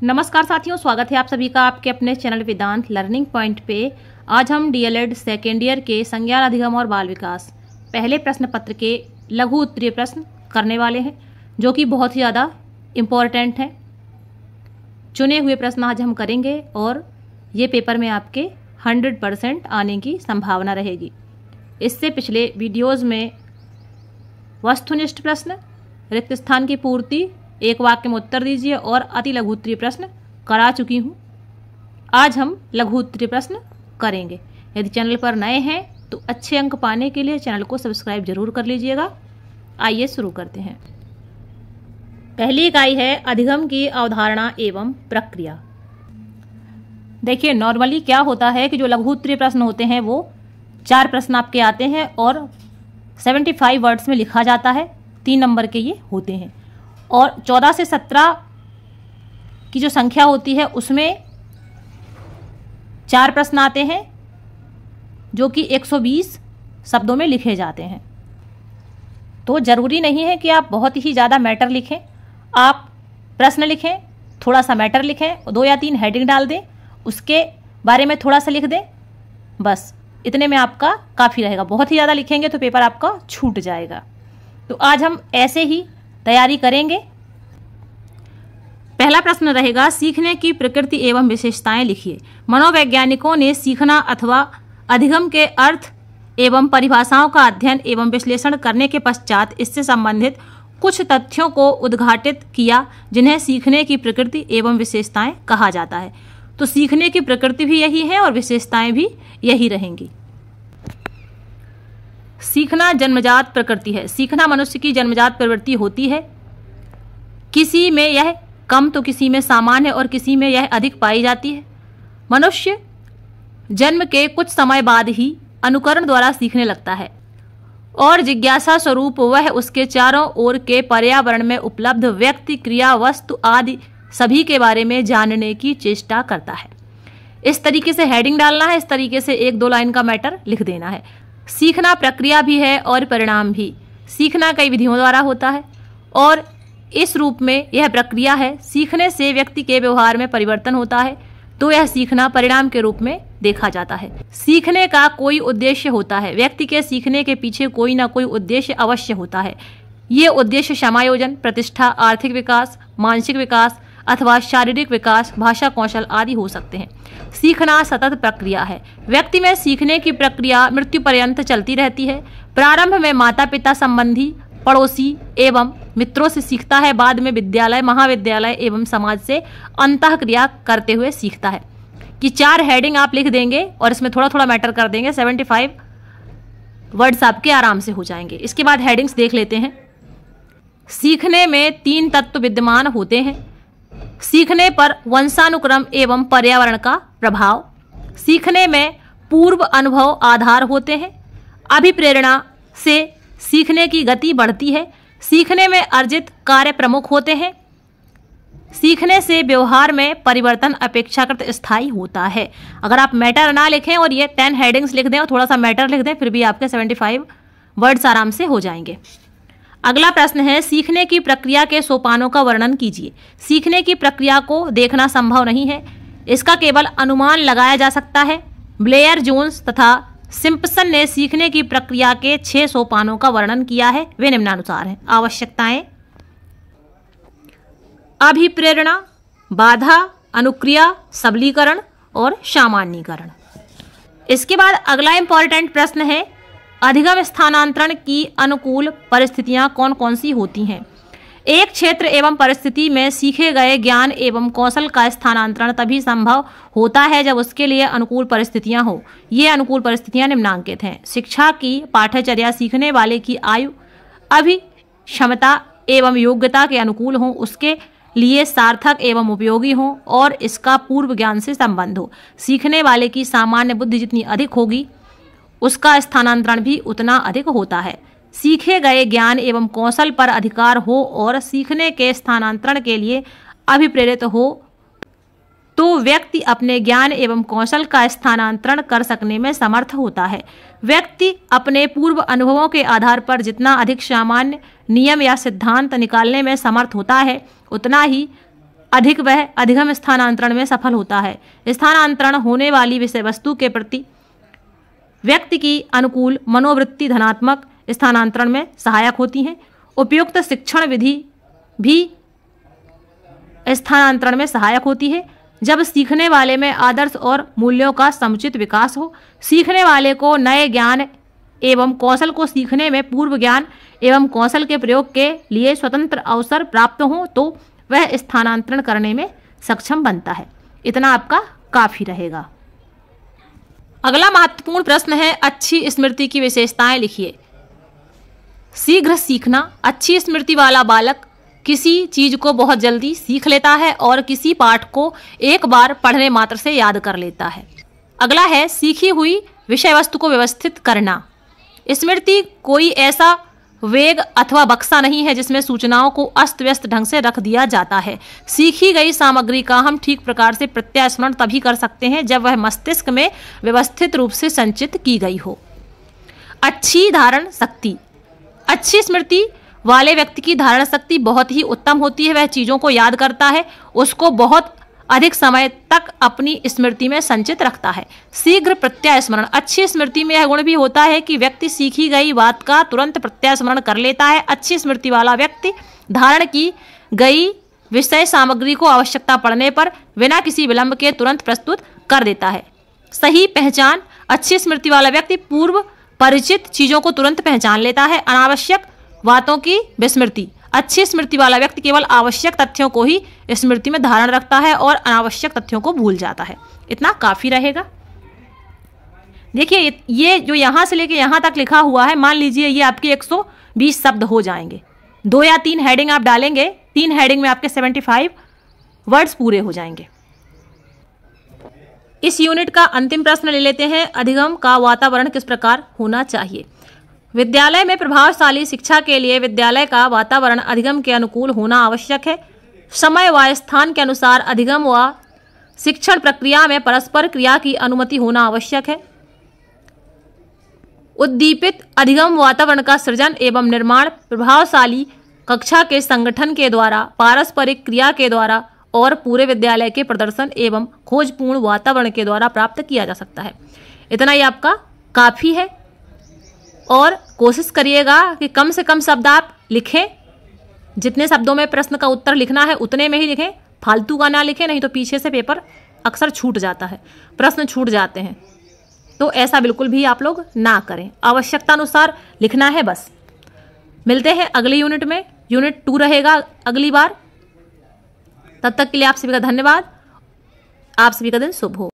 नमस्कार साथियों, स्वागत है आप सभी का आपके अपने चैनल वेदांत लर्निंग पॉइंट पे। आज हम डीएलएड सेकेंड ईयर के संज्ञान अधिगम और बाल विकास पहले प्रश्न पत्र के लघु उत्तरीय प्रश्न करने वाले हैं, जो कि बहुत ही ज़्यादा इम्पोर्टेंट हैं। चुने हुए प्रश्न आज हम करेंगे और ये पेपर में आपके 100% आने की संभावना रहेगी। इससे पिछले वीडियोज़ में वस्तुनिष्ठ प्रश्न, रिक्त स्थान की पूर्ति, एक वाक्य में उत्तर दीजिए और अति लघु उत्तरीय प्रश्न करा चुकी हूँ। आज हम लघु उत्तरीय प्रश्न करेंगे। यदि चैनल पर नए हैं तो अच्छे अंक पाने के लिए चैनल को सब्सक्राइब जरूर कर लीजिएगा। आइए शुरू करते हैं। पहली इकाई है अधिगम की अवधारणा एवं प्रक्रिया। देखिए, नॉर्मली क्या होता है कि जो लघु उत्तरीय प्रश्न होते हैं वो 4 प्रश्न आपके आते हैं और 75 वर्ड्स में लिखा जाता है। 3 नंबर के ये होते हैं और 14 से 17 की जो संख्या होती है उसमें 4 प्रश्न आते हैं जो कि 120 शब्दों में लिखे जाते हैं। तो ज़रूरी नहीं है कि आप बहुत ही ज़्यादा मैटर लिखें। आप प्रश्न लिखें, थोड़ा सा मैटर लिखें, 2 या 3 हेडिंग डाल दें, उसके बारे में थोड़ा सा लिख दें, बस इतने में आपका काफ़ी रहेगा। बहुत ही ज़्यादा लिखेंगे तो पेपर आपका छूट जाएगा। तो आज हम ऐसे ही तैयारी करेंगे। पहला प्रश्न रहेगा, सीखने की प्रकृति एवं विशेषताएं लिखिए। मनोवैज्ञानिकों ने सीखना अथवा अधिगम के अर्थ एवं परिभाषाओं का अध्ययन एवं विश्लेषण करने के पश्चात इससे संबंधित कुछ तथ्यों को उद्घाटित किया, जिन्हें सीखने की प्रकृति एवं विशेषताएं कहा जाता है। तो सीखने की प्रकृति भी यही है और विशेषताएं भी यही रहेंगी। सीखना जन्मजात प्रकृति है। सीखना मनुष्य की जन्मजात प्रवृत्ति होती है। किसी में यह कम तो किसी में सामान्य और किसी में यह अधिक पाई जाती है। मनुष्य जन्म के कुछ समय बाद ही अनुकरण द्वारा सीखने लगता है और जिज्ञासा स्वरूप वह उसके चारों ओर के पर्यावरण में उपलब्ध व्यक्ति, क्रिया, वस्तु आदि सभी के बारे में जानने की चेष्टा करता है। इस तरीके से हेडिंग डालना है, इस तरीके से 1-2 लाइन का मैटर लिख देना है। सीखना प्रक्रिया भी है और परिणाम भी। सीखना कई विधियों द्वारा होता है और इस रूप में यह प्रक्रिया है। सीखने से व्यक्ति के व्यवहार में परिवर्तन होता है, तो यह सीखना परिणाम के रूप में देखा जाता है। सीखने का कोई उद्देश्य होता है। व्यक्ति के सीखने के पीछे कोई ना कोई उद्देश्य अवश्य होता है। ये उद्देश्य समायोजन, प्रतिष्ठा, आर्थिक विकास, मानसिक विकास अथवा शारीरिक विकास, भाषा कौशल आदि हो सकते हैं। सीखना सतत प्रक्रिया है। व्यक्ति में सीखने की प्रक्रिया मृत्यु पर्यंत चलती रहती है। प्रारंभ में माता पिता, संबंधी, पड़ोसी एवं मित्रों से सीखता है। बाद में विद्यालय, महाविद्यालय एवं समाज से अंतःक्रिया करते हुए सीखता है। कि 4 हेडिंग आप लिख देंगे और इसमें थोड़ा थोड़ा मैटर कर देंगे, 75 वर्ड्स आपके आराम से हो जाएंगे। इसके बाद हेडिंग्स देख लेते हैं। सीखने में 3 तत्व विद्यमान होते हैं। सीखने पर वंशानुक्रम एवं पर्यावरण का प्रभाव। सीखने में पूर्व अनुभव आधार होते हैं। अभिप्रेरणा से सीखने की गति बढ़ती है। सीखने में अर्जित कार्य प्रमुख होते हैं। सीखने से व्यवहार में परिवर्तन अपेक्षाकृत स्थायी होता है। अगर आप मैटर ना लिखें और ये 10 हेडिंग्स लिख दें और थोड़ा सा मैटर लिख दें, फिर भी आपके 75 वर्ड्स आराम से हो जाएंगे। अगला प्रश्न है, सीखने की प्रक्रिया के सोपानों का वर्णन कीजिए। सीखने की प्रक्रिया को देखना संभव नहीं है, इसका केवल अनुमान लगाया जा सकता है। ब्लेयर जोन्स तथा सिम्पसन ने सीखने की प्रक्रिया के 6 सोपानों का वर्णन किया है। वे निम्नानुसार हैं। आवश्यकताएं, अभिप्रेरणा, बाधा, अनुक्रिया, सबलीकरण और सामान्यीकरण। इसके बाद अगला इंपॉर्टेंट प्रश्न है, अधिगम स्थानांतरण की अनुकूल परिस्थितियां कौन कौन सी होती हैं। एक क्षेत्र एवं परिस्थिति में सीखे गए ज्ञान एवं कौशल का स्थानांतरण तभी संभव होता है जब उसके लिए अनुकूल परिस्थितियां हो। ये अनुकूल परिस्थितियां निम्नांकित हैं। शिक्षा की पाठ्यचर्या सीखने वाले की आयु, क्षमता एवं योग्यता के अनुकूल हो, उसके लिए सार्थक एवं उपयोगी हो और इसका पूर्व ज्ञान से संबंध हो। सीखने वाले की सामान्य बुद्धि जितनी अधिक होगी उसका स्थानांतरण भी उतना अधिक होता है। सीखे गए ज्ञान एवं कौशल पर अधिकार हो और सीखने के स्थानांतरण के लिए अभिप्रेरित हो तो व्यक्ति अपने ज्ञान एवं कौशल का स्थानांतरण कर सकने में समर्थ होता है। व्यक्ति अपने पूर्व अनुभवों के आधार पर जितना अधिक सामान्य नियम या सिद्धांत निकालने में समर्थ होता है, उतना ही अधिक वह अधिगम स्थानांतरण में सफल होता है। स्थानांतरण होने वाली विषय वस्तु के प्रति व्यक्ति की अनुकूल मनोवृत्ति धनात्मक स्थानांतरण में सहायक होती है। उपयुक्त शिक्षण विधि भी स्थानांतरण में सहायक होती है। जब सीखने वाले में आदर्श और मूल्यों का समुचित विकास हो, सीखने वाले को नए ज्ञान एवं कौशल को सीखने में पूर्व ज्ञान एवं कौशल के प्रयोग के लिए स्वतंत्र अवसर प्राप्त हो, तो वह स्थानांतरण करने में सक्षम बनता है। इतना आपका काफी रहेगा। अगला महत्वपूर्ण प्रश्न है, अच्छी स्मृति की विशेषताएं लिखिए। शीघ्र सीखना। अच्छी स्मृति वाला बालक किसी चीज को बहुत जल्दी सीख लेता है और किसी पाठ को एक बार पढ़ने मात्र से याद कर लेता है। अगला है, सीखी हुई विषय वस्तु को व्यवस्थित करना। स्मृति कोई ऐसा वेग अथवा बक्सा नहीं है जिसमें सूचनाओं को अस्त व्यस्त ढंग से रख दिया जाता है। सीखी गई सामग्री का हम ठीक प्रकार से प्रत्यास्मरण तभी कर सकते हैं जब वह मस्तिष्क में व्यवस्थित रूप से संचित की गई हो। अच्छी धारण शक्ति। अच्छी स्मृति वाले व्यक्ति की धारण शक्ति बहुत ही उत्तम होती है। वह चीजों को याद करता है, उसको बहुत अधिक समय तक अपनी स्मृति में संचित रखता है। शीघ्र प्रत्यास्मरण। अच्छी स्मृति में यह गुण भी होता है कि व्यक्ति सीखी गई बात का तुरंत प्रत्यास्मरण कर लेता है। अच्छी स्मृति वाला व्यक्ति धारण की गई विषय सामग्री को आवश्यकता पड़ने पर बिना किसी विलंब के तुरंत प्रस्तुत कर देता है। सही पहचान। अच्छी स्मृति वाला व्यक्ति पूर्व परिचित चीजों को तुरंत पहचान लेता है। अनावश्यक बातों की विस्मृति। अच्छी स्मृति वाला व्यक्ति केवल आवश्यक तथ्यों को ही स्मृति में धारण रखता है और अनावश्यक तथ्यों को भूल जाता है। इतना काफी रहेगा। देखिए, ये जो यहां से लेके यहां तक लिखा हुआ है, मान लीजिए ये आपके 120 शब्द हो जाएंगे। 2 या 3 हेडिंग आप डालेंगे, 3 हेडिंग में आपके 75 वर्ड्स पूरे हो जाएंगे। इस यूनिट का अंतिम प्रश्न ले लेते हैं। अधिगम का वातावरण किस प्रकार होना चाहिए? विद्यालय में प्रभावशाली शिक्षा के लिए विद्यालय का वातावरण अधिगम के अनुकूल होना आवश्यक है। समय व स्थान के अनुसार अधिगम व शिक्षण प्रक्रिया में परस्पर क्रिया की अनुमति होना आवश्यक है। उद्दीपित अधिगम वातावरण का सृजन एवं निर्माण प्रभावशाली कक्षा के संगठन के द्वारा, पारस्परिक क्रिया के द्वारा और पूरे विद्यालय के प्रदर्शन एवं खोजपूर्ण वातावरण के द्वारा प्राप्त किया जा सकता है। इतना ही आपका काफी है और कोशिश करिएगा कि कम से कम शब्द आप लिखें। जितने शब्दों में प्रश्न का उत्तर लिखना है उतने में ही लिखें, फालतू का ना लिखें, नहीं तो पीछे से पेपर अक्सर छूट जाता है, प्रश्न छूट जाते हैं। तो ऐसा बिल्कुल भी आप लोग ना करें, आवश्यकता अनुसार लिखना है बस। मिलते हैं अगले यूनिट में, यूनिट 2 रहेगा अगली बार। तब तक के लिए आप सभी का धन्यवाद। आप सभी का दिन शुभ हो।